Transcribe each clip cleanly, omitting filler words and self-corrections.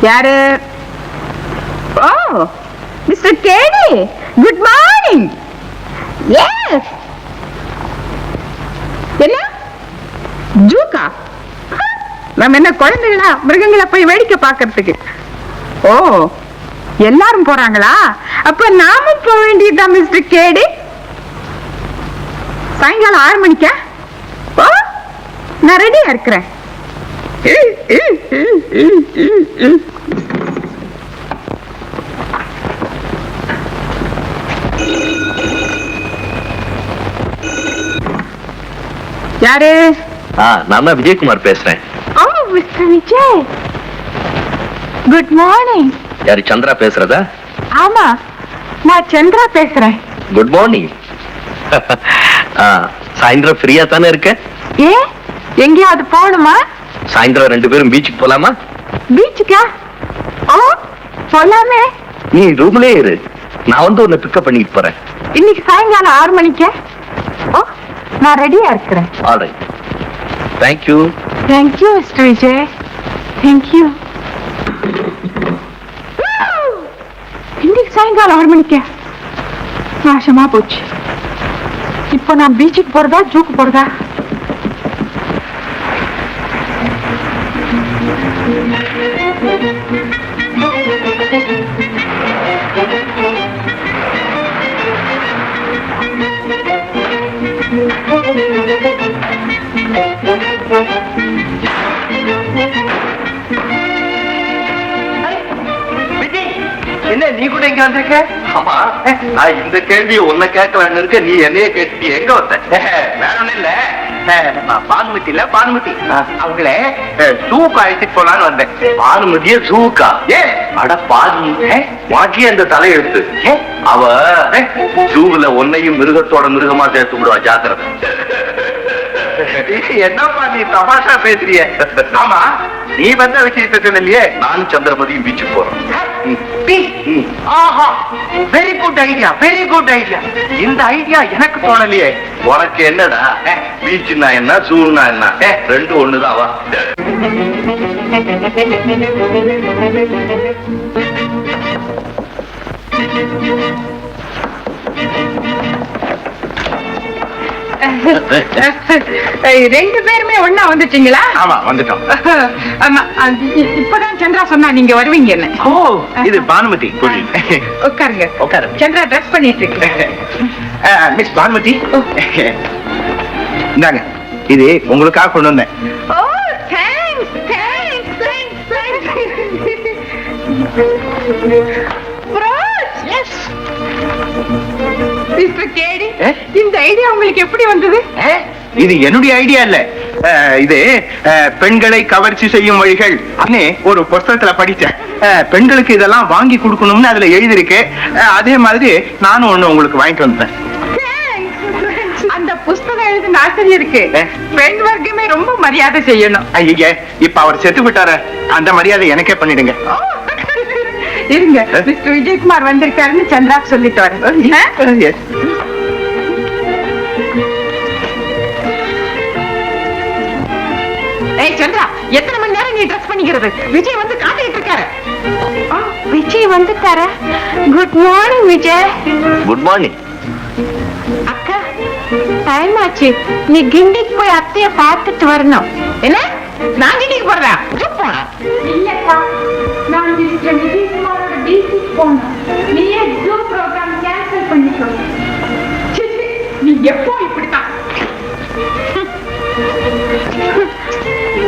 யாரு? ஓ, மிஸ்டர் கேடி, good morning. S. என்ன ஜூக்கா? நம்ம என்ன குழந்தைகளா மிருகங்களை போய் வேடிக்கை பார்க்கறதுக்கு? ஓ, எல்லாரும் போறாங்களா? அப்ப நாமும் போக வேண்டியதுதான் மிஸ்டர் கேடி. சாயங்காலம் 6 மணிக்கா? ஓ, நான் ரெடியா இருக்கிறேன். யாரு? நான் தான் விஜயகுமார் பேசுறேன். ஓ, மிஸ்டர் விஜய், குட் மார்னிங். யாரு, சந்திரா பேசுறதா? ஆமா, நான் சந்திரா பேசுறேன். Good morning. சாயந்தரம் ஃப்ரீயா தானே இருக்க? ஏ, எங்கேயாவது போகணுமா? சாயந்தரம் 2 பேரும் பீச்சுக்கு போலாமா? பீச்சுக்கா? ஓ, போலாமே. நீ ரூம்லயே இரு, நான் வந்து உன்னை பிக்கப் பண்ணிட்டு போறேன். இன்னைக்கு சாயங்காலம் 6 மணிக்கு. ஓ, நான் ரெடியா இருக்கிறேன். Alright, thank you. Thank you mister Vijay, thank you. இன்னைக்கு சாயங்காலம் 6 மணிக்கு நாசமா போச்சு. இப்போ நான் பீச்சுக்கு போறதா ஜூக்கு போறதா? என்ன நீ கூட இங்க வந்திருக்க? ஆமா, நான் இந்த கேள்வியை உன்னை கேட்கலான்னு இருக்க, நீ என்னைய கேட்டு எங்க வந்த? வேற ஒண்ணும் இல்ல, பானுமதி இல்ல, பானுமதி அவங்கள ஜூக்கு அழைச்சிட்டு போலான்னு வந்தேன். பானுமதிய ஜூக்கா? ஏ அட பாதி மாற்றிய அந்த தலையெழுத்து. அவ ஜூல உன்னையும் மிருகத்தோட மிருகமா சேர்த்து விடுவா, ஜாக்கிரதை. என்னப்பா நீ தமாஷா பேசுறிய? ஆமா, நீ வந்த விஷயத்தை சொன்னலையே, நானும் சந்திரமதியும் பீச்சுக்கு போறோம். Very good idea, very good idea. இந்த ஐடியா எனக்கு தோணலையே. உனக்கு என்னடா, பீச்சுன்னா என்ன, ஜூன்னா என்ன, ரெண்டும் ஒண்ணுதான். வா. ரெண்டு பேருமே ஒன்னா வந்துட்டீங்களா? ஆமா, வந்துட்டோம். இப்பதான் சந்திரா சொன்னா நீங்க வருவீங்க. என்ன? ஓ, இது பானுமதி. உட்காருங்க. உட்காருங்க. சந்திரா ட்ரெஸ் பண்ணிட்டு இருக்கு. மிஸ் பானுமதி, இந்தாங்க, இது உங்களுக்காக கொண்டு வந்தேன். Oh, thanks thanks thanks thanks. Yes mister KD, இந்த ஐடியா உங்களுக்கு எப்படி வந்தது? இது என்னுடைய ஐடியா இல்ல, இது பெண்களை கவர்ச்சி செய்யும் வழிகள் ஒரு புத்தகத்துல படிச்சேன். பெண்களுக்கு இதெல்லாம் வாங்கி கொடுக்கணும்னு அதுல எழுதிருக்கு. அதே மாதிரி நானும் ஒண்ணு உங்களுக்கு வாங்கிட்டு வந்தேன். அந்த புஸ்தகம் எழுதின ஆசிரியருக்கு பெண் வர்க்கமே ரொம்ப மரியாதை செய்யணும். ஐயா, இப்ப அவர் செத்து விட்டார, அந்த மரியாதை எனக்கே பண்ணிடுங்க. இருங்க, மிஸ்டர் விஜயகுமார் வந்திருக்காருன்னு சந்திரா சொல்லிட்டு வரேன். ஏய் சந்திரா, எத்தனை மணி நேரம் நீ ட்ரெஸ் பண்ணிக்கிறது? விஜய் வந்து காத்துக்கிட்டு இருக்காரு. விஜய் வந்துட்டாரா? Good morning Vijay. Good morning. அக்கா, டைம் ஆச்சு, நீ கிண்டிக்கு போய் அத்தைய பார்த்துட்டு வரணும். என்ன? நான் கிண்டிக்கு போறதா? இல்லக்கா, நான் விஜயகுமாரோட பீச்சுக்கு போனோம். நீயே ஜூ ப்ரோக்ராம் கேன்சல் பண்ணிக்கோ. நீ எப்போ இப்படித்தான்?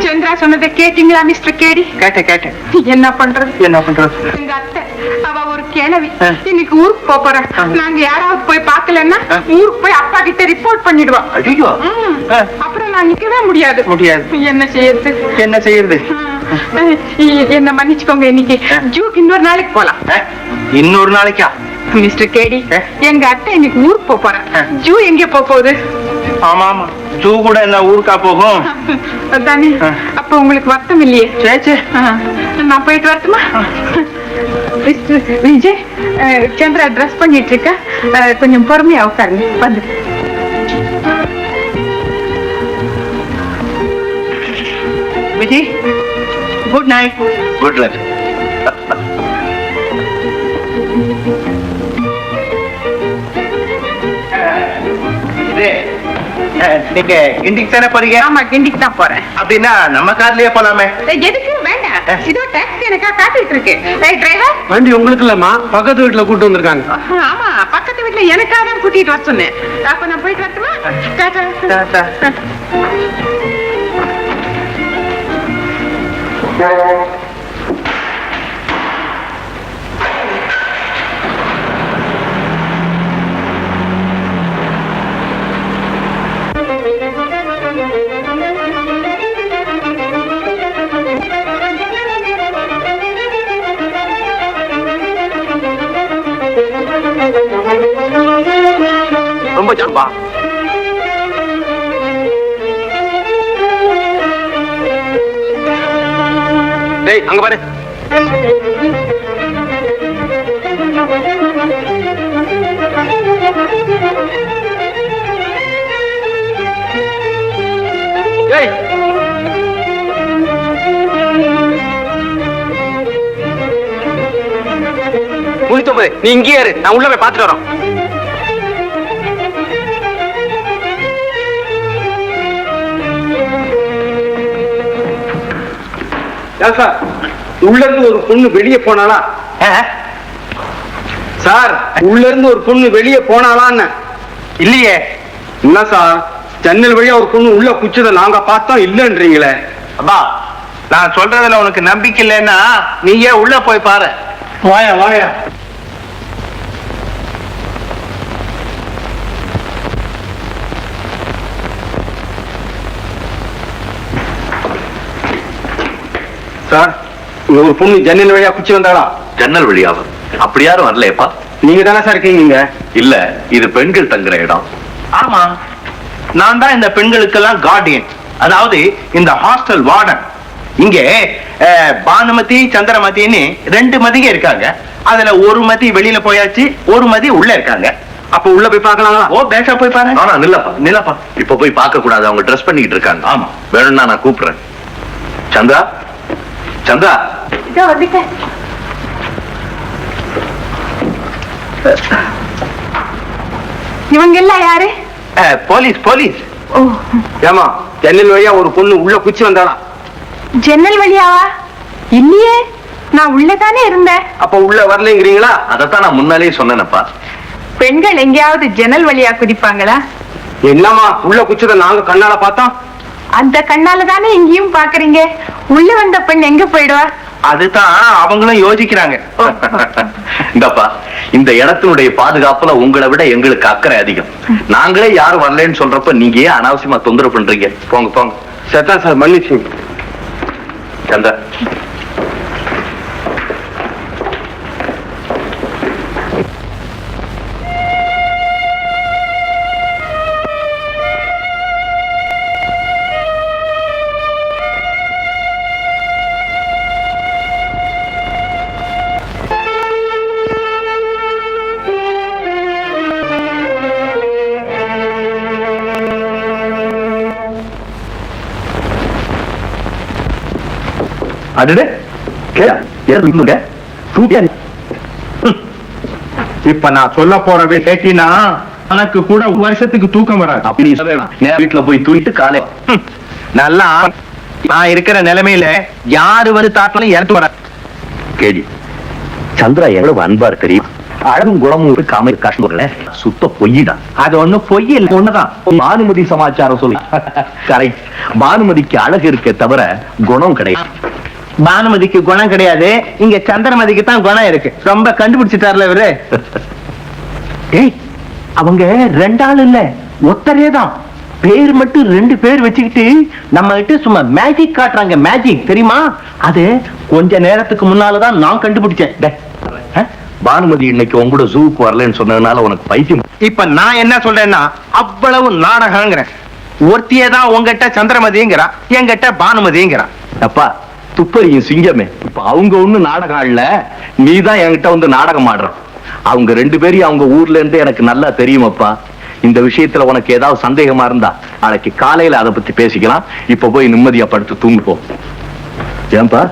சந்திரா சொன்னதை கேட்டீங்களா மிஸ்டர் கேடி? கேட்டேன். என்ன பண்றது? எங்க அத்தை அவ ஒரு கிழவி. இன்னைக்கு ஊருக்கு போறேன். நாங்க யாராவது போய் பாக்கலன்னா ஊருக்கு போய் அப்பா கிட்ட ரிப்போர்ட் பண்ணிடுவா. ஐயோ, அப்புறம் நான் நிக்கவே முடியாது. என்ன செய்யறது? என்ன மன்னிச்சுக்கோங்க, இன்னைக்கு ஜூக்கு இன்னொரு நாளைக்கு போலாம். இன்னொரு நாளைக்கா? மிஸ்டர் கேடி, எங்க அத்தை இன்னைக்கு ஊருக்கு போறேன். ஜூ எங்க போகுது? ஆமா, ஜூ கூட என்ன ஊருக்கா போகும்? அதானே. அப்ப உங்களுக்கு வருத்தம் இல்லையே? சரி, நான் போயிட்டு வரட்டுமா? விஜய், சந்திரா ட்ரெஸ் பண்ணிட்டு இருக்க, கொஞ்சம் பொறுமையா உட்காருங்க. வந்து Vijay, good night. Good luck. நீங்க கிண்டிக்கு தானே போறீங்க? ஆமா, கிண்டிக்கு தான் போறேன். அப்படின்னா நம்ம கார்லயே போலாமே. எதுக்கு? வேண்டாம், இதோ டாக்ஸி எனக்கா காத்துட்டு இருக்கு. டிரைவர், வண்டி உங்களுக்கு இல்லம்மா, பக்கத்து வீட்டுல கூட்டு வந்திருக்காங்க. ஆமா, பக்கத்து வீட்டுல எனக்காக தான் கூட்டிட்டு வர சொன்னேன். அப்ப நான் போயிட்டு வரட்டுமா? டாடா. ரொம்ப ஜாம்பா. டேய், அங்க பாரு. டேய், முடித்தோம்பது, நீ இங்கேயே இரு, நான் உள்ள போய் பார்த்துட்டு வரோம். சார், உள்ள இருந்து ஒரு பொண்ணு வெளியே போனாளா? சார், உள்ள இருந்து ஒரு பொண்ணு வெளியே போனாளான்னு? இல்லையே. என்ன சார், ஜன்னல் வழியா ஒரு பொண்ணு உள்ள குச்சதை நாங்க பார்த்தோம், இல்லன்றீங்களே. அப்பா, நான் சொல்றதுல உனக்கு நம்பிக்கை இல்லைன்னா நீயே உள்ள போய் பாரு. வாயா வாயா. சார், இங்க ஒரு பொண்ணு ஜன்னல் வழியா குச்சி வந்தாளா? ஜன்னல் வழியாவ அப்படி யாரும் வரலையப்பா. நீங்க தானே சார் இருக்கீங்க? இல்ல, இது பெண்கள் தங்குற இடம். ஆமா, நான் தான் இந்த பெண்களுக்கெல்லாம் கார்டியன், அதாவது இந்த ஹாஸ்டல் வார்டன். இங்கே பானுமதி சந்திரமதின்னு 2 மதிக இருக்காங்க. அதுல ஒரு மதி வெளியில போயாச்சு, ஒரு மதி உள்ள இருக்காங்க. அப்ப உள்ள போய் பார்க்கலாங்களா? ஓ, பேஷா போய் பாரு. ஆனா நில்லப்பா, இப்ப போய் பார்க்க கூடாது, அவங்க ட்ரெஸ் பண்ணிட்டு இருக்காங்க. ஆமா, வேணும்னா நான் கூப்பிடுறேன். சந்திரா, சந்திரா. இதோ வந்துட்டேன். இவங்க எல்லாம் யாரு? Police police. ஓ, ஏமா, ஜன்னல் வழியா ஒரு பொண்ணு உள்ள குச்சி வந்தாளா? ஜன்னல் வழியாவா? இல்லையே, நான் உள்ளதானே இருந்தேன். அப்ப உள்ள வரலங்கிறீங்களா? அதைத்தான் நான் முன்னாலேயே சொன்னேனப்பா. பெண்கள் எங்கேயாவது ஜன்னல் வழியா குதிப்பாங்களா? என்னம்மா, உள்ள குச்சதை நாங்க கண்ணால பார்த்தோம். அந்த கண்ணால தானே இங்கேயும் பாக்குறீங்க. உள்ள வந்த பெண் எங்க போயிடுவா? அதுதான் அவங்களும் யோசிக்கிறாங்க. இந்தப்பா, இந்த இடத்தினுடைய பாதுகாப்புல உங்களை விட எங்களுக்கு அக்கறை அதிகம். நாங்களே யாரும் வரலன்னு சொல்றப்ப நீங்க ஏன் அனாவசியமா தொந்தரவு பண்றீங்க? போங்க போங்க. சரிதான் சார், மன்னிச்சு. சந்திரா, இப்ப நான் சொல்ல போறவே கேட்டினா எனக்கு கூட வருஷத்துக்கு தூக்கம் வராது. அப்படி வீட்டுல போய் தூக்கிட்டு காலை நல்லா நான் இருக்கிற நிலைமையில யாரு வந்து தாக்கலும் இறந்து வர கேடி. சந்திரா எவ்வளவு அன்பார் தெரியும். அழகும் குணமும் காம கஷ்டப்படல, சுத்த பொய்யிடா. அது ஒண்ணு பொய் இல்ல, ஒண்ணுதான். பானுமதி சமாச்சாரம் சொல்லி கரெக்ட். பானுமதிக்கு அழகு இருக்கே தவிர குணம் கிடையாது. பானுமதிக்கு குணம் கிடையாது, இங்க சந்திரமதிக்கு தான் குணம் இருக்கு. ரொம்ப கண்டுபிடிச்சிட்டார்ல இவரு. ஏய், அவங்க 2 ஆள் இல்ல, ஒத்தரே தான். பேர் மட்டும் 2 பேர் வச்சுக்கிட்டு நம்ம கிட்ட சும்மா மேஜிக் காட்டுறாங்க. மேஜிக் தெரியுமா? அது கொஞ்ச நேரத்துக்கு முன்னாலதான் நான் கண்டுபிடிச்சேன். பானுமதி இன்னைக்கு உங்களோட ஜூக்கு வரலன்னு சொன்னதுனால உனக்கு பைத்தியம். இப்ப நான் என்ன சொல்றேன்னா, அவ்வளவு நாடகங்கிறேன். ஒருத்தியே தான் உங்ககிட்ட சந்திரமதிங்கிறா, என்கிட்ட பானுமதிங்கிறா. அப்பா, துப்பறியும் சிங்கமே, இப்ப அவங்க ஒண்ணு நாடகம் ஆடல, நீதான் என்கிட்ட வந்து நாடகம் ஆடுற. அவங்க 2 பேரையும் அவங்க ஊர்ல இருந்து எனக்கு நல்லா தெரியுமப்பா. இந்த விஷயத்துல உனக்கு ஏதாவது சந்தேகமா இருந்தா நாளைக்கு காலையில அதை பத்தி பேசிக்கலாம். இப்ப போய் நிம்மதியா படுத்து தூங்குப்போம். ஏன்பா,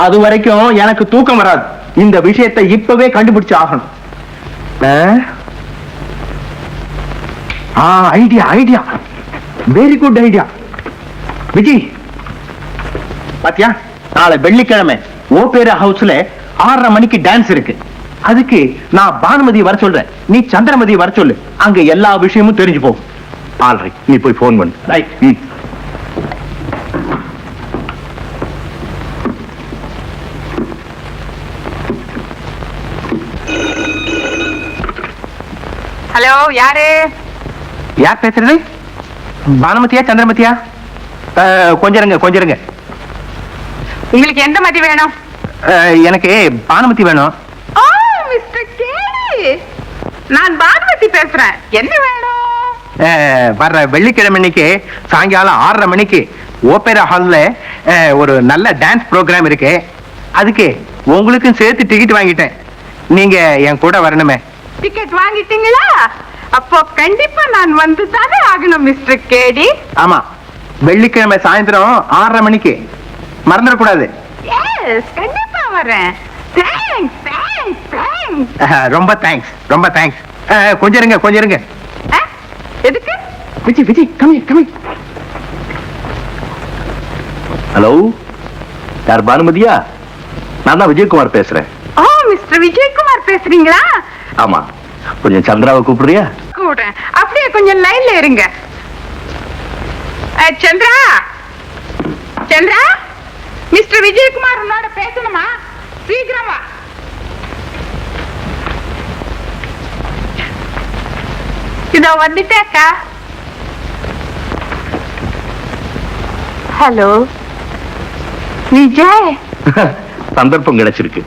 அது வரைக்கும் எனக்கு தூக்கம் வராது. இந்த விஷயத்தை இப்பவே கண்டுபிடிச்சு ஆகணும். Idea idea, very good idea. Vijay பாத்தியா, நாளை வெள்ளிக்கிழமை ஓபேரா ஹவுஸ்ல 6:30 மணிக்கு டான்ஸ் இருக்கு. அதுக்கு நான் பானுமதி வர சொல்றேன், நீ சந்திரமதி வர சொல்லு. அங்க எல்லா விஷயமும் தெரிஞ்சு போகும். ஆல்ரைட், நீ போய் போன் பண்ணு. ரைட். ஹலோ, யாரு? யார் பேசுறது? பானுமதியா சந்திரமதியா? கொஞ்சம் இருங்க. உங்களுக்கு எந்த மதி வேணும்? எனக்கு பானுமதி வேணும். ஓ, மிஸ்டர் கேடி, நான் பானுமதி பேசுறேன். என்ன வேணும்? வர்ற வெள்ளிக்கிழமை அன்னைக்கு சாயங்காலம் 6:30 மணிக்கு ஓபேரா ஹால்ல ஒரு நல்ல டான்ஸ் ப்ரோக்ராம் இருக்கு. அதுக்கு உங்களுக்கும் சேர்த்து டிக்கெட் வாங்கிட்டேன். நீங்க என் கூட வரணுமே. டிக்கெட் வாங்கிட்டீங்களா? அப்போ கண்டிப்பா நான் வந்து தானே ஆகணும் மிஸ்டர் கேடி. ஆமா, வெள்ளிக்கிழமை சாயந்தரம் 6:30 மணிக்கு மறந்துடக்கூடாது. எஸ், கண்டிப்பா வரேன். Thanks thanks thanks. ரொம்ப தேங்க்ஸ். கொஞ்சம் இருங்க. எதுக்கு? விஜய் கம்மி. ஹலோ, யார் பானுமதியா? நான் தான் விஜயகுமார் பேசுறேன். ஓ, மிஸ்டர் விஜயகுமார் பேசுறீங்களா? ஆமா, கொஞ்சம் சந்திராவை கூப்பிடுறியா? கூட அப்படியே கொஞ்சம் லைன்ல இருங்க. சந்திரா, மிஸ்டர் விஜயகுமார் உன்னோட பேசணுமா? சீக்கிரம் வா. இதோ வந்துட்டே அக்கா. ஹலோ விஜய். சந்தர்ப்பம் கிடைச்சிருக்கு.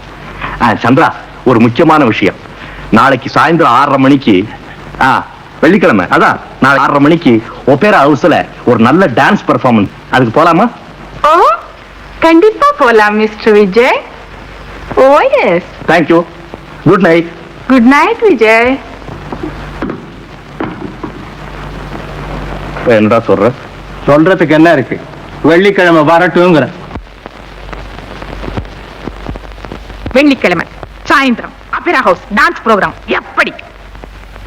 சந்திரா, ஒரு முக்கியமான விஷயம். நாளைக்கு சாயந்தரம் 6:30 மணிக்கு வெள்ளிக்கிழமை, அதான் நாளை 6:30 மணிக்கு ஒபேரா ஹவுஸ்ல ஒரு நல்ல டான்ஸ் பெர்ஃபார்மன்ஸ். அதுக்கு போலாமா? ஓ, கண்டிப்பா போலாம் mister Vijay. Oh yes. Thank you. Good night. Good night Vijay. என்னடா சொல்ற? சொல்றதுக்கு என்ன இருக்கு, வெள்ளிக்கிழமை வரட்டுங்கிற. வெள்ளிக்கிழமை சாயந்தரம் ஆபரா ஹவுஸ் டான்ஸ் ப்ரோக்ராம். எப்படி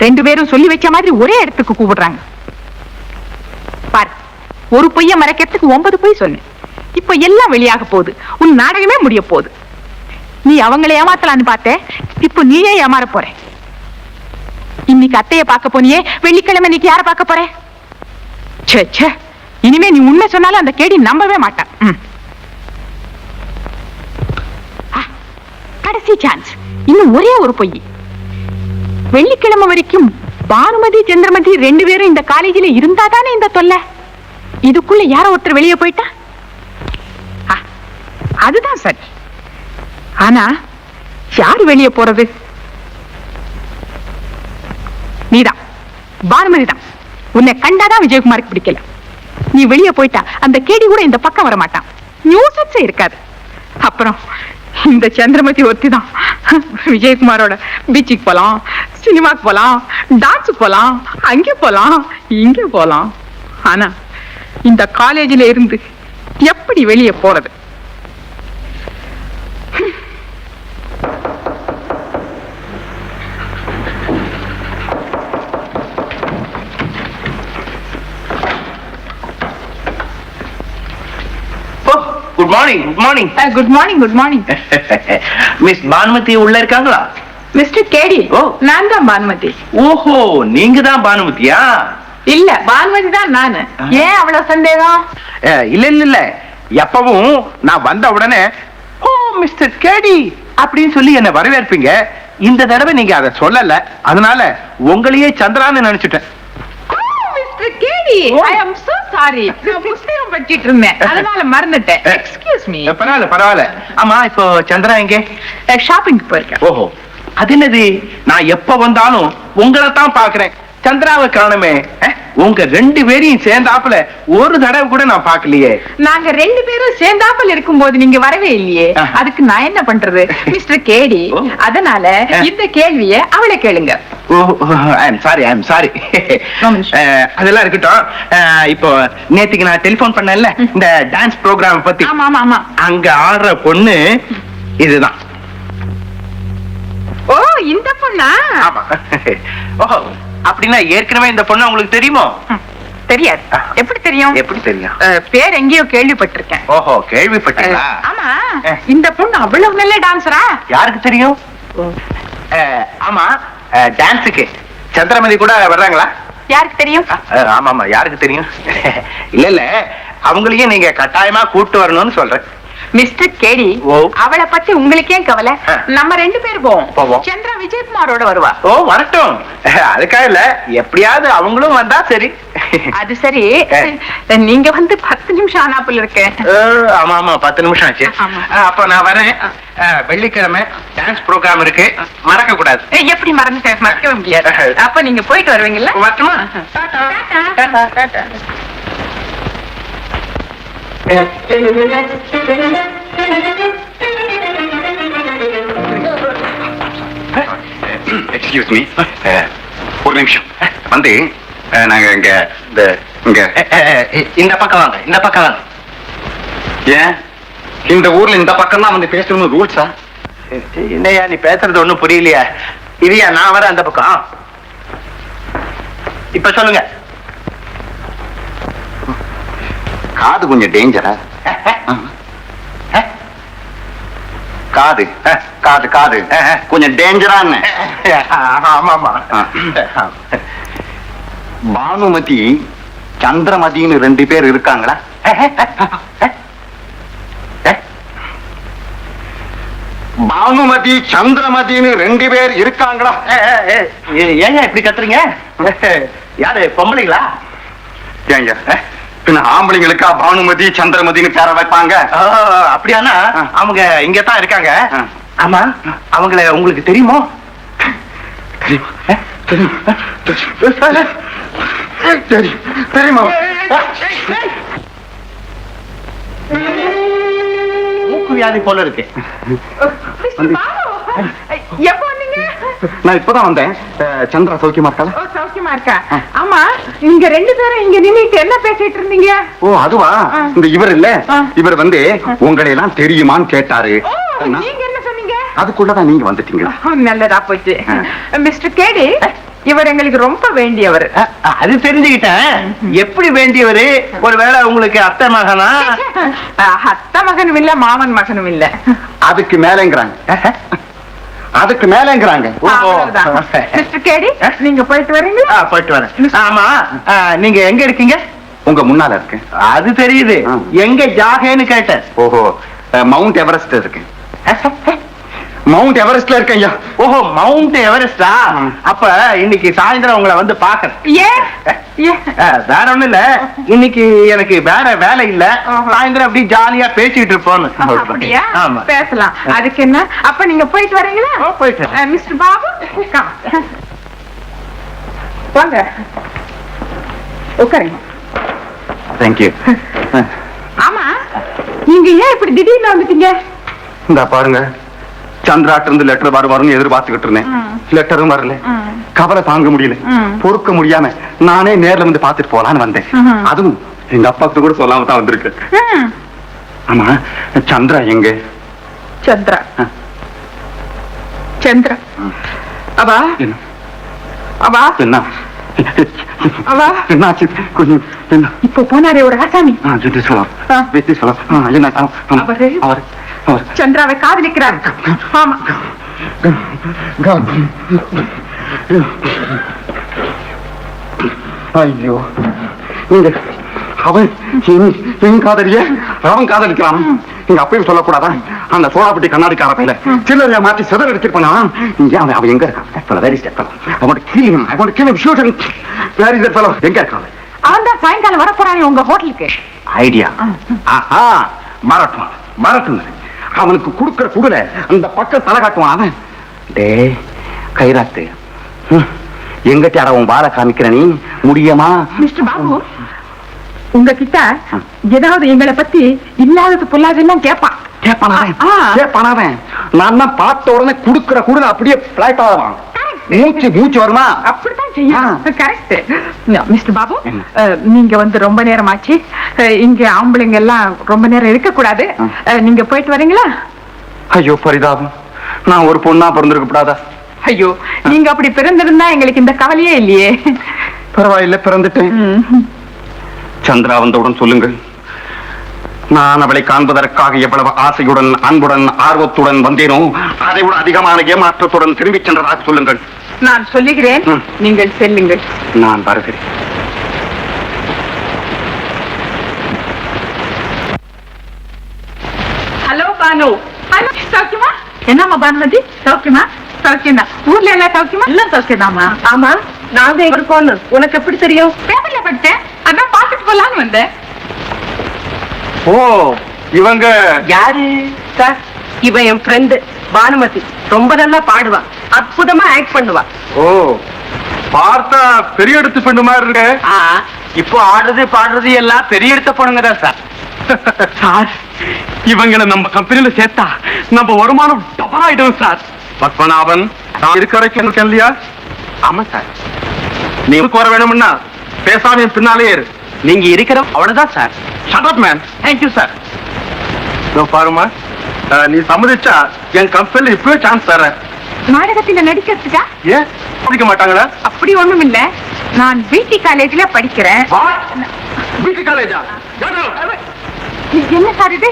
2 பேரும் சொல்லி வச்ச மாதிரி ஒரே இடத்துக்கு கூப்பிடுறாங்க பாரு. ஒரு பொய்ய மறைக்கிறதுக்கு 9 பொய் சொன்னேன். இப்ப எல்லாம் வெளியாக போகுது. உன் நாடகமே முடிய போகுது. நீ அவங்களை ஏமாத்தலான்னு பார்த்த, இப்ப நீயே ஏமாற போற. இன்னைக்கு அத்தைய பார்க்க போனியே, வெள்ளிக்கிழமை இன்னைக்கு யார பார்க்க போற? ச்சே, இனிமே நீ உண்மை சொன்னாலும் அந்த கேடி நம்பவே மாட்டான். கடைசி சான்ஸ், இன்னும் ஒரே ஒரு பொய். வெள்ளிக்கிழமை வரைக்கும் பானுமதி சந்திரமதி 2 பேரும் இந்த காலேஜில இருந்தா தானே இந்த தொல்லை. இதுக்குள்ள யாரோ ஒருத்தர் வெளியே போயிட்டா அதுதான் சரி. ஆனா யாரு வெளியே போறது? நீதான், பானுமதி தான். உன்னை கண்டாதான் விஜயகுமாருக்கு பிடிக்கல. நீ வெளியே போயிட்டா அந்த கேடி கூட இந்த பக்கம் வர மாட்டான். நியூஸே இருக்காது. அப்புறம் இந்த சந்திரமதி ஒருத்தி தான் விஜயகுமாரோட பீச்சுக்கு போலாம், சினிமாக்கு போலாம், டான்ஸுக்கு போலாம், அங்கே போலாம், இங்கே போலாம். ஆனா இந்த காலேஜில இருந்து எப்படி வெளியே போறது? Good morning. Good morning. Good morning. Miss Bhanumathi உள்ள இருக்காங்களா? மிஸ்டர் கேடி, நான் தான் பானுமதி. ஓஹோ, நீங்க தான் பானுமதியா? இல்ல, பானுமதி தான் நானு. ஏன் அவ்வளவு சந்தேகம்? இல்ல, எப்பவும் நான் வந்த உடனே ஓ மிஸ்டர் கேடி அப்படின்னு சொல்லி என்ன வரவேற்பீங்க. இந்த தடவை நீங்க அதை சொல்லல, அதனால உங்களையே சந்திரான்னு நினைச்சிட்டேன். Mister KD, I am so sorry. நான் புஸ்தகம் படிச்சிட்டு இருந்தேன், அதனால மறந்துட்டேன். Excuse me. பரவாயில்ல. ஆமா, இப்போ சந்திரா எங்க? ஷாப்பிங் போயிருக்கேன். ஓஹோ, அது என்னது, நான் எப்ப வந்தாலும் உங்களை தான் பாக்குறேன், சந்திராவை காணுமே. உங்க 2 பேரையும் சேர்ந்தாப்புல ஒரு தடவை கூட நான் பாக்கலையே. நாங்க 2 பேரும் சேர்ந்தாப்பல் இருக்கும்போது நீங்க வரவே இல்லையே. அதுக்கு நான் என்ன பண்றது மிஸ்டர் கேடி? அதனால இந்த கேள்வியை அவளை கேளுங்க. I am sorry. அதெல்லாம் இருக்கட்டும். இப்போ நேத்துக்கு நான் டெலிபோன் பண்ணல இந்த டான்ஸ் ப்ரோக்ராம் பத்தி. ஆமா ஆமா ஆமா. அங்க ஆடுற பொண்ணு இதுதான். ஓ, இந்த பொண்ணா? ஆமா. ஓஹோ, அப்படின்னா ஏற்கனவே இந்த பொண்ணு உங்களுக்கு தெரியுமோ? தெரியாது. எப்படி தெரியும்? எப்படி தெரியும்? பேர் எங்கேயோ கேள்விப்பட்டிருக்கேன். ஓஹோ, கேள்விப்பட்டீங்களா? ஆமா. இந்த பொண்ணு அவ்வளவு நல்ல டான்ஸரா? யாருக்கு தெரியும்? ஆமா, டான்ஸுக்கு சந்திரமதி கூட வர்றாங்களா? யாருக்கு தெரியும்? ஆமா ஆமா, யாருக்கு தெரியும்? இல்ல இல்ல, அவங்களையும் நீங்க கட்டாயமா கூட்டு வரணும்னு சொல்றேன். மிஸ்டர் கேடி, அவளை பத்தி உங்களுக்கு ஏன் கவலை? நம்ம 2 பேர் போவோம். சந்திரா விஜயகுமாரோட வருவா. ஓ, வரட்டும். அதுக்காக இல்ல, எப்படியாவது அவங்களும் வந்தா சரி. அது சரி, நீங்க வந்து 10 நிமிஷம் ஆனாப்புல இருக்கேன். ஆமா ஆமா, 10 நிமிஷம் ஆச்சு. அப்ப நான் வரேன். வெள்ளிக்கிழமை டான்ஸ் ப்ரோக்ராம் இருக்கு, மறக்க கூடாது. எப்படி மறந்துட்டேன்? மறக்கவே முடியாது. அப்ப நீங்க போயிட்டு வருவீங்கல்ல? வரட்டுமா? எக்ஸ்கியூஸ் மீ, ஒரு நிமிஷம். வந்து நாங்க இந்த பக்கம் வாங்க, இந்த பக்கம் வாங்க. ஏன் இந்த ஊர்ல இந்த பக்கம் தான் வந்து பேசணும்னு ரூல்ஸா? என்னையா நீ பேசுறது ஒண்ணும் புரியலையா? இல்லையா, நான் வரேன் அந்த பக்கம். இப்ப சொல்லுங்க. காது கொஞ்சம் டேஞ்சரா? காது காது காது கொஞ்சம் டேஞ்சரான்னு. ஆமா ஆமா. பானுமதி சந்திரமதின்னு 2 பேர் இருக்காங்களா? பானுமதி சந்திரமதின்னு 2 பேர் இருக்காங்களா? ஏங்க இப்படி கத்துறீங்க? யாரு, பொம்பளைங்களா? ஏங்க பின்ன ஆம்பளைங்களுக்கா பானுமதி சந்திரமதின்னு பேர வைப்பாங்க? அப்படியானா அவங்க இங்கதான் இருக்காங்க. ஆமா, அவங்கள உங்களுக்கு தெரியுமோ? தெரியுமா? மூக்கு வியாதி போல இருக்கு. எப்போ வந்தீங்க? நான் இப்பதான் வந்தேன். சந்திரா சௌக்கியமா இருக்காளா? சௌக்கியமா இருக்கா? ஆமா, நீங்க 2 பேரும் இங்க நின்னுட்டு என்ன பேசிட்டு இருந்தீங்க? ஓ, அதுவா? இந்த இவர் இல்ல, இவர் வந்து உங்களை எல்லாம் தெரியுமான்னு கேட்டாரு. நீங்க என்ன சொன்னீங்க? அதுக்குள்ளதான் நீங்க வந்துட்டீங்களா? நல்லதா போச்சு. மிஸ்டர் கேடி, இவர் எங்களுக்கு ரொம்ப வேண்டியவர். அது தெரிஞ்சுக்கிட்டேன். எப்படி வேண்டியவரு? ஒருவேளை உங்களுக்கு அத்தை மகனா? அத்தை மகனும் இல்ல, மாமன் மகனும் இல்ல. அதுக்கு மேலங்கிறாங்க. அதுக்கு மேலங்கிறாங்க. மிஸ்டர் கேடி, நீங்க போயிட்டு வரீங்களா? போயிட்டு வரேன். ஆமா, நீங்க எங்க இருக்கீங்க? உங்க முன்னால இருக்கு. அது தெரியுது. எங்க ஜாகேன்னு கேட்டேன். ஓஹோ, மவுண்ட் எவரெஸ்ட் இருக்கு. மவுண்ட் எவரெஸ்ட்ல இருக்கேன் ஐயா. ஓஹோ, மவுண்ட் எவரெஸ்டா? அப்ப இன்னைக்கு சாயந்தரம் உங்களை வந்து பாக்குறேன். வேற ஒண்ணும் இல்ல, இன்னைக்கு எனக்கு வேற வேலை இல்ல. சாயந்தரம் அப்படி ஜாலியா பேசிட்டு இருப்போம். அப்படியா? பேசலாம். அதுக்கு என்ன? அப்ப நீங்க போயிட்டு வரீங்களா? போயிட்டு. மிஸ்டர் பாபு, வாங்க உட்காருங்க. தேங்க்யூ. ஆமா, நீங்க ஏன் இப்படி திடீர்னு வந்துட்டீங்க? இந்த பாருங்க, சந்திராட்டு இருந்து லெட்டர் வரும்னு எதிர்பார்த்துக்கிட்டு இருந்தேன். லெட்டரும் வரல. கவலை தாங்க முடியல, பொறுக்க முடியாம நானே நேர்ல வந்து பாத்துட்டு போலான்னு வந்தேன். அதுவும் எங்க அப்பாக்கு கூட சொல்லாம தான் வந்திருக்கேன். ஆமா, சந்திரா எங்க? சந்திரா சந்திரா அவா அவா என்ன அவா என்னாச்சு? கொஞ்சம் இப்போ போனாரே ஒரு ஆசாமி. அவர் சந்திராவை காதலிக்கிறார். ஆமா. ஐயோ, அவன் என் காதலிய அவன் காதலிக்கிறான். எங்க அப்பயும் சொல்லக்கூடாதா? அந்த சோழாப்பட்டி கண்ணாடிக்கார பையில சில்லறையா மாற்றி சிதற எடுத்துட்டு போனான். அவன் எங்க இருக்கான்? எங்க இருக்கான்? அவன் தான் சாயங்காலம் வர போறான் உங்க ஹோட்டலுக்கு. ஐடியா. மறட்டும் மறட்டும். அவனுக்கு குடுக்கிற குடுல அந்த பக்கம் தலை காட்டுவான். அவன் டே கைராத்து, எங்கட்டி அட உன் வாழ காமிக்கிற நீ முடியுமா? மிஸ்டர் பாபு, உங்ககிட்ட ஏதாவது எங்களை பத்தி இல்லாதது பொல்லாதெல்லாம் கேட்பான். கேட்பானவன் நான் தான் பார்த்த உடனே குடுக்கிற கூட அப்படியே பிளாட் ஆவான். மூச்சு வருமா? அப்படித்தான் செய்யும். கரெக்ட். மிஸ்டர் பாபு, நீங்க வந்து ரொம்ப நேரம் ஆச்சு. இங்க ஆம்பளைங்க எல்லாம் ரொம்ப நேரம் இருக்க கூடாது. நீங்க போயிட்டு வரீங்களா? ஐயோ பரிதாபம், நான் ஒரு பொண்ணா பிறந்திருக்க கூடாதா? ஐயோ, நீங்க அப்படி பிறந்திருந்தா எங்களுக்கு இந்த கவலையே இல்லையே. பரவாயில்ல, பிறந்துட்டேன். சந்திரா வந்தவுடன் சொல்லுங்கள். நான் அவளை காண்பதற்காக எவ்வளவு ஆசையுடன், அன்புடன், ஆர்வத்துடன் வந்தேனோ அதை விட அதிகமான ஏமாற்றத்துடன் திரும்பி சென்றதாக சொல்லுங்கள். நான் சொல்லுகிறேன், நீங்கள் செல்லுங்கள். நான் வருகிறேன். ஹலோ பானு. ஹலோ, சௌக்கியமா? என்னம்மா பானுமதி, சௌக்கியமா? சௌக்கியம்தான். ஊர்ல எல்லாம் சௌக்கியமா? எல்லாம் சௌக்கியதாமா. ஆமா, நாங்க இருக்கோம். உனக்கு எப்படி தெரியும்? பேப்பர்ல படிச்சேன், அதான் பாத்துட்டு போலான்னு வந்தேன். ஓ, இவங்க யாரு சார்? இவன் என் ஃப்ரெண்டு பானுமதி. ரொம்ப நல்லா பாடுவா, அற்புதமா ஆக்ட் பண்ணுவா. ஓ, பார்த்தா பெரிய எடுத்து பெண்ணு மாதிரி இருக்க. இப்போ ஆடுறது பாடுறது எல்லாம் பெரிய எடுத்த பொண்ணுங்க தான் சார். சார், இவங்களை நம்ம கம்பெனில சேர்த்தா நம்ம வருமானம் டபுள் ஆயிடும் சார். பத்மநாபன், நான் இருக்க வரைக்கும் இருக்கேன் இல்லையா? ஆமா சார். நீ வர வேணும்னா பேசாம என் பின்னாலே இரு. நீங்க இருக்கிற அவ்வளவுதான் sir. Shut up, man. Thank you sir. பாருமா, நீ சம்மதிச்சா என் கம்பெனில இப்பவே சான்ஸ் தரேன். நாடகத்துல நடிக்கிறதுக்கா? ஏன் படிக்க மாட்டாங்களா? அப்படி ஒண்ணும் இல்ல, நான் பிடி காலேஜ்ல படிக்கிறேன். பிடி காலேஜா? என்ன சார் இது?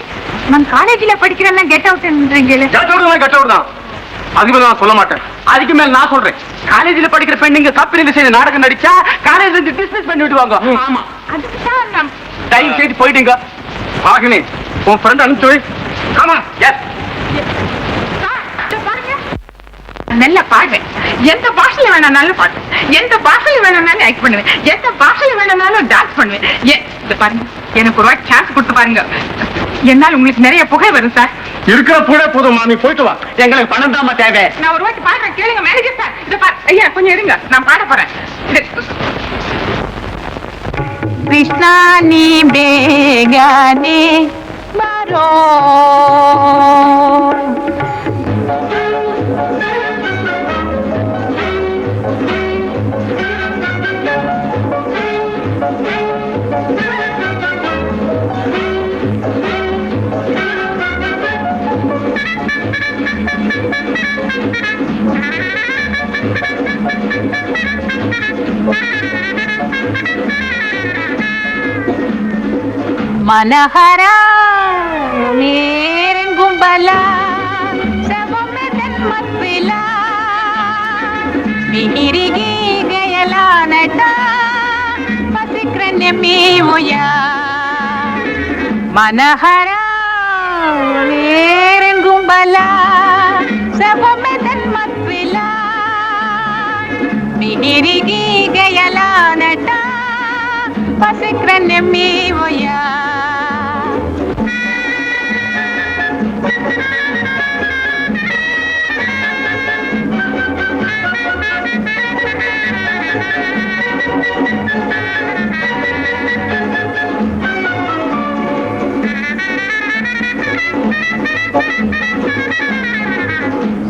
நான் காலேஜ்ல படிக்கிறேன்னா கெட் அவுட்ன்றீங்களே. கட் அவுட் தான். அதுக்கு மேல நான் சொல்ல மாட்டேன். அதுக்கு மேல நான் சொல்றேன். காலேஜ்ல படிக்கிற பெண்ணுங்க கம்பெனில செய்த நாடகம் நடிச்சா காலேஜ்ல இருந்து டிஸ்மிஸ் பண்ணி விடுவாங்க. ஆமா, அதுக்கு தான் நான் டைம் செய்து போயிடுங்க. ஆகினி, உன் ஃப்ரெண்ட் அனுப்பிச்சு வை. ஆமா, எஸ். நல்ல பாடுவேன். எந்த பாஷையில வேணாலும் பாடுவேன், எந்த பாஷையில வேணாலும் ஆக்ட் பண்ணுவேன், எந்த பாஷையில வேணாலும் டான்ஸ் பண்ணுவேன். இத பாருங்க, எனக்கு ஒரு வாட்டி சான்ஸ் கொடுத்து பாருங்க. என்னால உங்களுக்கு நிறைய புகை வரும் சார். இருக்கிற கூட போதும், நீ போயிட்டு வா. எங்களுக்கு பணம் தாமா தேவை. நான் ஒரு வாட்டி பாடுறேன், கேளுங்க மேனேஜர் சார். இத பாரு, ஐயா கொஞ்சம் இருங்க, நான் பாட போறேன். கிருஷ்ணா நீ பேகானே மாரோ मनहरा मेरे गुंबला सब में मत पिला मेरी गी गयला नटा पसिक्रन में होया मनहरा मेरे गुंबला सब में मत पिला मेरी गी गयला नटा पसिक्रन में होया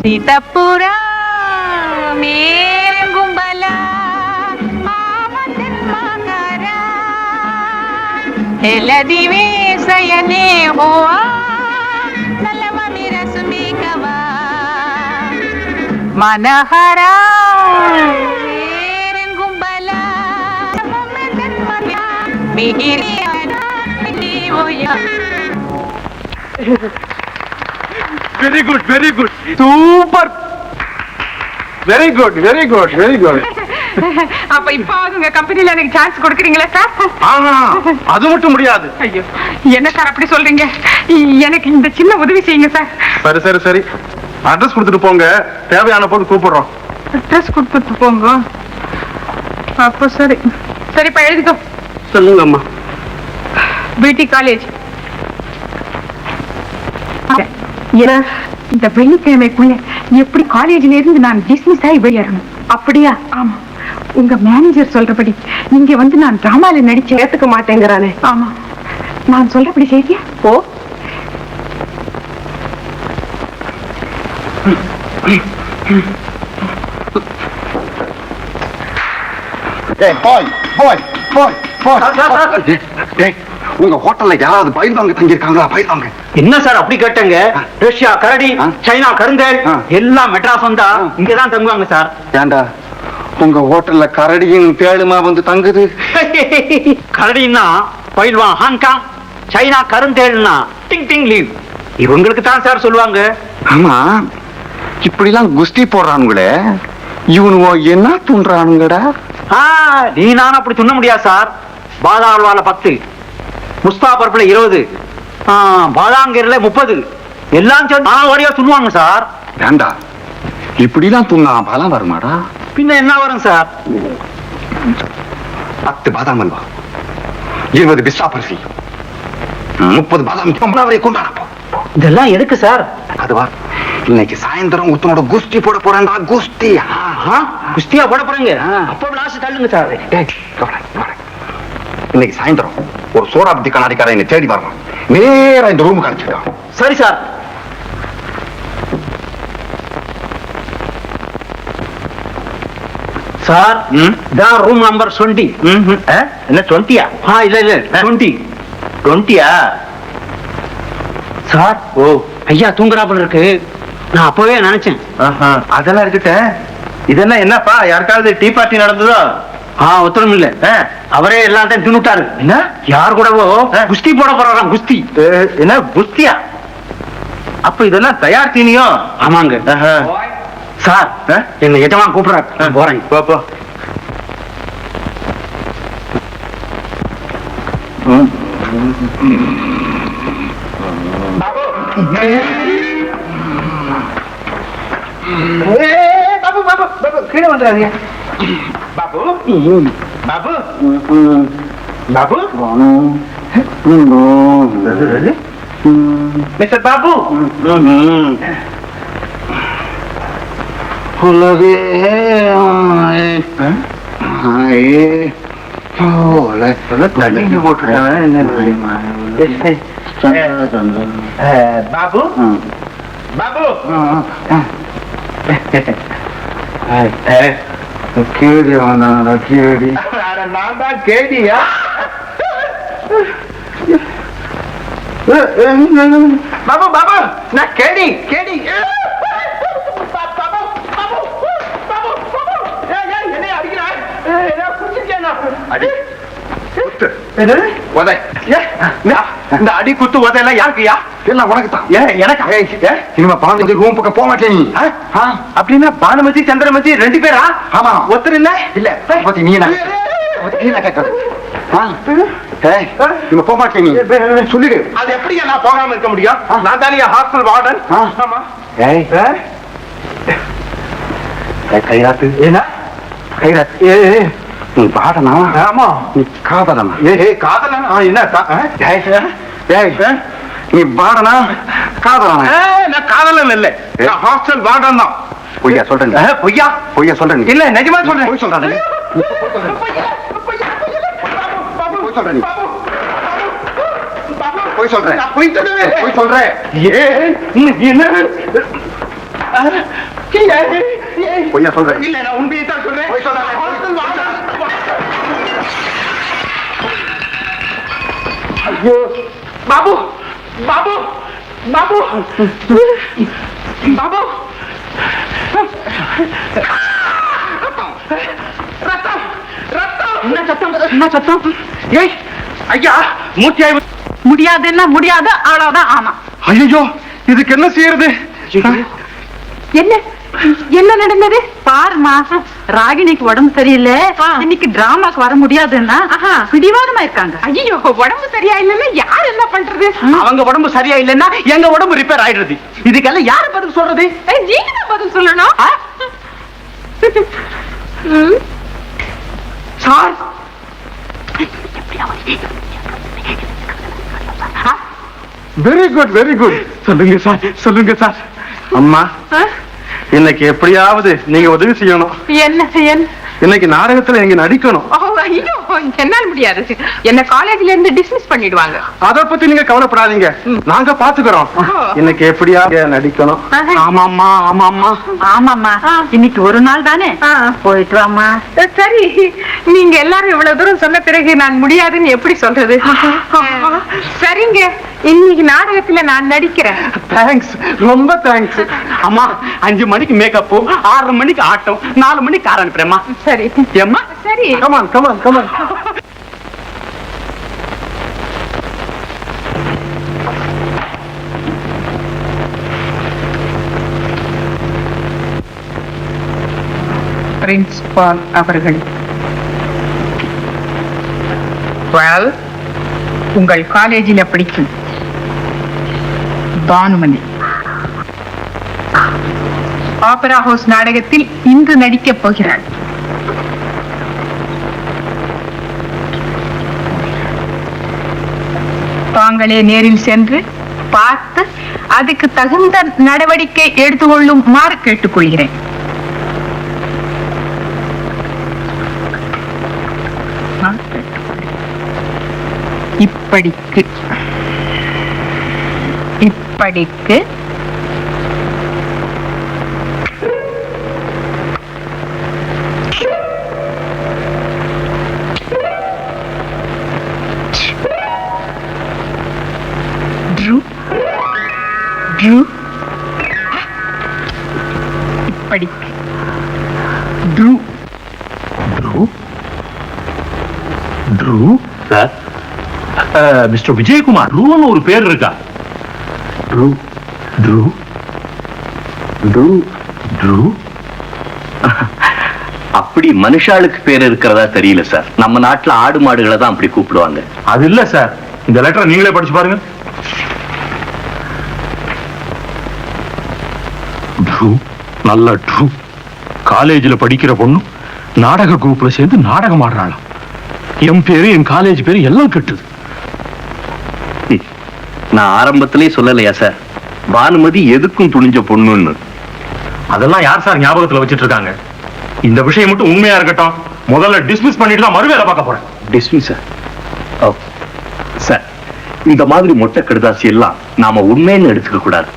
सीतापुरा मेरे गुंबला मावतन मकरा एलदिवे सयने होआ नलवा मिरसमी कवा मनहरा मेरे गुंबला ममतन मकरा मिहिरी आना होया very good, very good, super, very good, very good, very good. அப்ப இப்போ உங்க கம்பெனில எனக்கு சான்ஸ் கொடுக்குறீங்களா சார்? அது மட்டும் முடியாது. ஐயோ, என்ன சார் அப்படி சொல்றீங்க? எனக்கு இந்த சின்ன உதவி செய்யுங்க சார். சரி சரி சரி, அட்ரஸ் கொடுத்துட்டு போங்க, தேவையான போது கூப்பிடுறோம். அட்ரஸ் கொடுத்துட்டு போங்க. அப்போ சரி, சரிப்பா எழுதிக்கோ. சொல்லுங்க அம்மா. பிடி காலேஜ். இந்த வெள்ளிக்கிழமைக்குள்ள எப்படி காலேஜ்ல இருந்து நான் டிஸ்மிஸ் ஆகி வெளியேறணும். அப்படியா? ஆமா. உங்க மேனேஜர் சொல்றபடி இங்க வந்து நான் டிராமால நடிச்சு ஏத்துக்க மாட்டேங்கிறானே. ஆமா, நான் சொல்றபடி செய்தியா ஓ, உங்க ஹோட்டல்ல யாராவது பயில்வாங்க தங்கியிருக்காங்களா? பயில்வாங்க என்ன சார் அப்படி கேட்டங்க? ரஷ்யா கரடி, சைனா கருங்கல் எல்லாம் மெட்ராஸ் வந்தா இங்கதான் தங்குவாங்க சார். ஏண்டா உங்க ஹோட்டல்ல கரடியும் தேளுமா வந்து தங்குது? கரடின்னா பயில்வான் ஹாங்காங், சைனா கருந்தேள்னா டிங் டிங் லீவ். இவங்களுக்கு தான் சார் சொல்லுவாங்க. ஆமா, இப்படிலாம் குஸ்தி போடுறானுங்களே, இவனுவோ என்ன தூண்டுறானுங்கடா? நீ நான் அப்படி சொல்ல முடியாது சார். பாதாளவால 10, முஸ்தாபர்ல 20, பாதாங்கர்ல 30 எல்லாம் சேர்ந்து சொல்லுவாங்க சார். ஏண்டா இப்படிலாம் தூண்டா பலம் வருமாடா? பின்ன என்ன வரும் சார்? 10 பாதாம் அல்வா, 20 பிஸ்தா பர்ஃபி, 30 பாதாம் வரை கொண்டாடப்போ. இதெல்லாம் எதுக்கு சார்? அதுவா, இன்னைக்கு சாயந்தரம் உத்தனோட குஸ்தி போட போறேன்டா. குஸ்தி குஸ்தியா போட போறீங்க? அப்ப லாஸ்ட் தள்ளுங்க சார். இன்னைக்கு சாயந்தரம் ஒரு சோடாபத்தி கண்ணாடிக்கார என்னை தேடி வரணும். நேரா இந்த ரூமுக்கு அனுப்பிச்சுட்டான். சரி சார். சார், தான் ரூம் நம்பர் 20. என்ன 20யா? இல்ல இல்ல 20யா சார்? ஓ, ஐயா தூங்குறாப்புல இருக்கு. நான் அப்பவே நினைச்சேன். அதெல்லாம் இருக்கட்டும். இதெல்லாம் என்னப்பா, யாருக்காவது டீ பார்ட்டி நடந்ததோ? உத்தரவு இல்ல, அவரே எல்லாத்தையும் தின்னுட்டாரு. என்ன? யார் கூடவோ குஸ்தி போட போறாராம். குஸ்தி? என்ன குஸ்தியா? அப்ப இதெல்லாம் தயார் தீனியோ? ஆமாங்க சார். என்ன எஜமா கூப்பிடுறாரு, போறேன். போ. பாபு பாபு பாபு கீழே வந்துடாதீங்க. பாபு பாபு பாபு மிஸ்டர் பாபு. உலகே பாபு பாபு கேடி வந்தானடா, கேடி. நான் தான் கேடியா? பாபு பாபு நான் கேடி கேடி. இந்த அடி குத்து உதையெல்லாம் யாருக்குயா? எல்லாம் உனக்குத்தான். எனக்கு இனிமே பானுமதி ரூம் பக்கம் போக மாட்டேன் நீ. அப்படின்னா பானுமதி சந்திரமதி 2 பேரா? ஆமா. ஒருத்தர் இல்ல இல்ல பத்தி நீ என்ன கேட்க? இனிமே போக மாட்டேன் நீ சொல்லிடு. அது எப்படி நான் போகாம இருக்க முடியும்? நான் தானே ஹாஸ்டல் வார்டன். ஆமா. கைராத்து என்ன கைராத்து? நீ பாடனா? ஆமா. நீ காதலனா? காதலன் என்ன? நீ பாடனா காதலனா? நான் காதலன் இல்ல, நான் ஹாஸ்டல் வார்டன் தான். பொய்யா சொல்றேன்? பொய்யா பொய்யா சொல்றேன்? இல்ல நிஜமா சொல்றேன். பொய் சொல்றேன். பொய் சொல்றேன். பொய் சொல்றேன். பொய் சொல்லுவேன். பொய் சொல்றேன். என்ன பொய்யா சொல்றேன். இல்ல நான் உண்மையை தான் சொல்றேன். பொய் சொல்றேன். Hostel warden. ஐயோ பாபு பாபு பாபு பாபு ரத்தம் ரத்தம். என்ன சத்தம்? என்ன சத்தம்? ஏய் ஐயா, மூச்சு முடியாதுன்னா முடியாது, அவ்வளவுதான். ஆமா. ஐயோ, இதுக்கு என்ன செய்யறது? என்ன என்ன நடந்தது பாருமா. ராகினிக்கு உடம்பு சரியில்லை, இன்னைக்கு டிராமாக்கு வர முடியாதுன்னா பிடிவாதமா இருக்காங்க. ஐயோ, உடம்பு சரியா இல்லைன்னா யார் என்ன பண்றது? அவங்க உடம்பு சரியா இல்லைன்னா எங்க உடம்பு ரிப்பேர் ஆயிடுது. இதுக்கெல்லாம் யாரு பதில் சொல்றது? நீங்க தான் பதில் சொல்லணும். Sir, very good, very good. சொல்லுங்க சார், சொல்லுங்க சார். அம்மா, இன்னைக்கு எப்படியாவது நீங்க உதவி செய்யணும். என்ன இன்னைக்கு நாடகத்துல நீங்க நடிக்கணும். ஐயோ, என்னால முடியாது. என்ன காலேஜ்ல இருந்து டிஸ்மிஸ் பண்ணிடுவாங்க. அத பத்தி நீங்க கவலைப்படாதீங்க, நாங்க பாத்துக்கிறோம். இன்னைக்கு எப்படியா நடிக்கணும். ஆமாம்மா ஆமாம்மா ஆமாம்மா, இன்னைக்கு ஒரு நாள் தானே, போயிட்டு வாமா. சரி, நீங்க எல்லாரும் இவ்வளவு தூரம் சொன்ன பிறகு நான் முடியாதுன்னு எப்படி சொல்றது? சரிங்க, இன்னைக்கு நாடகத்துல நான் நடிக்கிறேன். தேங்க்ஸ், ரொம்ப தேங்க்ஸ். அம்மா 5 மணிக்கு மேக்கப், 6 மணிக்கு ஆட்டம், 4 மணிக்கு கார் அனுப்புறேம்மா. சரி ஏம்மா? சரி. Come on come on come on. பிரின்சிபால் அவர்கள், well, உங்கள் காலேஜில் படிக்கும் பானுமதி ஆபரா ஹவுஸ் நாடகத்தில் இன்று நடிக்கப் போகிறாள். தாங்களே நேரில் சென்று பார்த்து அதுக்கு தகுந்த நடவடிக்கை எடுத்துக்கொள்ளுமாறு கேட்டுக்கொள்கிறேன். இப்படிக்கு சார், மிஸ்டர் விஜயகுமார், ட்ரூன்னு ஒரு பேர் இருக்கா? ட்ரூ ட்ரூ ட்ரூ ட்ரூ அப்படி மனுஷாளுக்கு பேர் இருக்கிறதா தெரியல சார். நம்ம நாட்டுல ஆடு மாடுகளை தான் அப்படி கூப்பிடுவாங்க. அது இல்ல சார், இந்த லெட்டரை நீங்களே படிச்சு பாருங்க. ட்ரூ, நல்ல ட்ரூ. காலேஜ்ல படிக்கிற பொண்ணு நாடக குரூப்ல சேர்ந்து நாடகம் ஆடுறாளாம். என் பேரு, என் காலேஜ் பேரு எல்லாம் கெட்டுது. நான் ஆரம்பத்திலே சொல்லலையா சார், பானுமதி எதுக்கும் துணிஞ்ச பொண்ணுன்னு? அதெல்லாம் யார் சார் ஞாபகத்துல வச்சிட்டு இருக்காங்க? இந்த விஷயம் மட்டும் உண்மையா இருக்கட்டும். முதல்ல டிஸ்மிஸ் பண்ணிட்டு தான் மறுவேலை பார்க்க போறேன். டிஸ்மிஸ் சார், இந்த மாதிரி மொட்டை கடுதாசி எல்லாம் நாம உண்மைன்னு எடுத்துக்க கூடாது.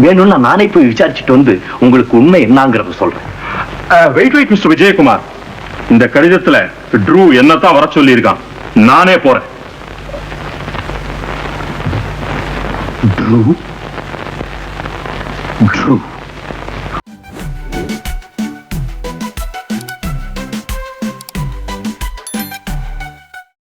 வேணும்னா நானே போய் விசாரிச்சுட்டு வந்து உங்களுக்கு உண்மை என்னங்கறத சொல்றேன். வெயிட் வெயிட் மிஸ்டர் விஜயகுமார், இந்த கடிதத்துல ட்ரூ என்னத்தான் வர சொல்லி இருக்கான். நானே போறேன். True true